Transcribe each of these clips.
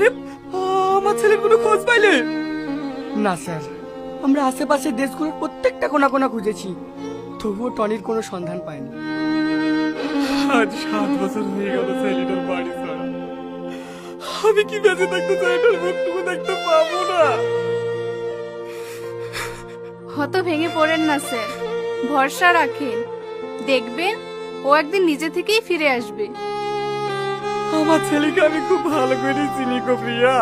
আরে আমার ছেলের কোনো খোঁজ পাইলে? না স্যার, আমরা আশেপাশের দেশগুলোর প্রত্যেকটা কোণা কোণা খুঁজেছি, তবুও টনির কোনো সন্ধান পাইনি। আজ 7 বছর হয়ে গেল ছেলেটার বাড়ি ছাড়া। আমি কি বেঁচে থাকতে ছেলেটার মুখটুকু দেখতে পাবো না? হত ভেঙে পড়েন না স্যার, ভরসা রাখেন, দেখবেন ও একদিন নিজে থেকেই ফিরে আসবে। আমার ছেলেকে আমি খুব ভালো করে চিনি গো প্রিয়া,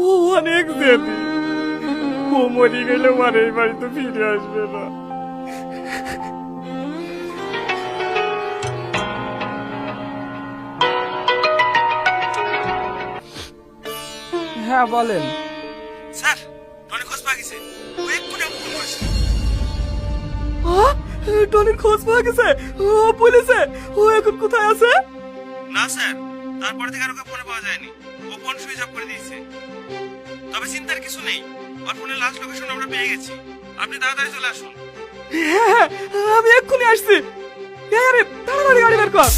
ও অনেক জেদি, ও মরে গেলে আর এই বাড়িতে ফিরে আসবে না। হ্যাঁ বলেন স্যার, টনি খোঁজ পাওয়া গেছে, ও এক্ষুনি আমাকে ফোন করেছে। টনির খোঁজ পাওয়া গেছে? ও বলেছে ও এখন কোথায় আছে? না স্যার, তারপর থেকে আর ওকে ফোনে পাওয়া যায়নি, ও ফোন সুইচ অফ করে দিয়েছে। তবে চিন্তার কিছু নেই, ওর ফোনের লাস্ট লোকেশন আমরা পেয়ে গেছি, আপনি তাড়াতাড়ি চলে আসুন। হ্যাঁ, আমি এক্ষুনি আসছি। আরে তাড়াতাড়ি গাড়ি বের কর।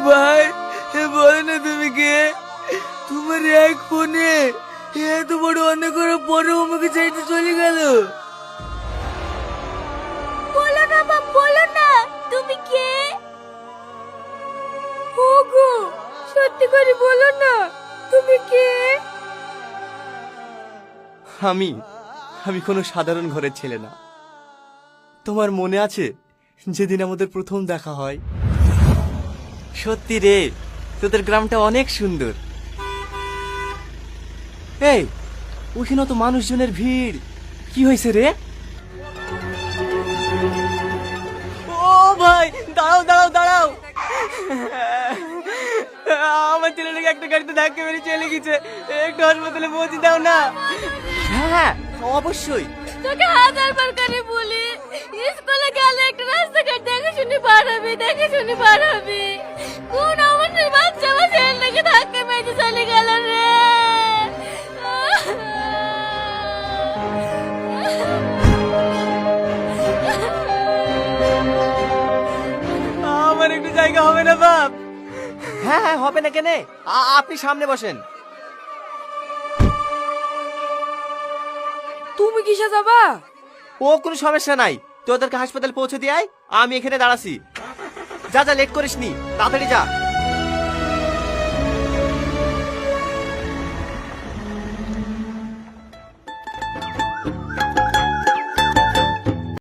ভাই বলো না তুমি কে? তোমার এক ফোনে এত বড় অনেক করে পরে আমাকে চাইতে চলে গেল। বলো না বাপ, বলো না তুমি কে? ওগো সত্যি করে বলো না তুমি কে? আমি কোনো সাধারণ ঘরের ছেলে না। তোমার মনে আছে যেদিন আমাদের প্রথম দেখা হয়? সত্যি রে, তোদের গ্রামটা অনেক সুন্দর। এই ওখানে তো মানুষজনের ভিড়, কি হয়েছে রে? ও ভাই দাঁড়াও দাঁড়াও দাঁড়াও, আমার ছেলেটাকে একটা গাড়িতে ধাক্কা মেরে চলে গেছে, একটু হাসপাতালে পৌঁছে দাও না। হ্যাঁ অবশ্যই। তোকে হাজারবার করে বলি স্কুলে গেলে একটা রাস্তাঘাট দেখে শুনে পারাবি, দেখে শুনে পারাবি। কোন আমাদের বাচ্চা আমার ছেলেটাকে ধাক্কা মেরে চলে গেল রে। আমার একটু জায়গা হবে না বাপ? হ্যাঁ হ্যাঁ হবে না কেনে, আপনি সামনে বসেন। তুমি কিসে যাবা? ও কোনো সমস্যা নাই, তোদেরকে হাসপাতাল পৌঁছে দিয়ে আয়, আমি এখানে দাঁড়াছি। যা যা লেট করিস নি, তাড়াতাড়ি যা।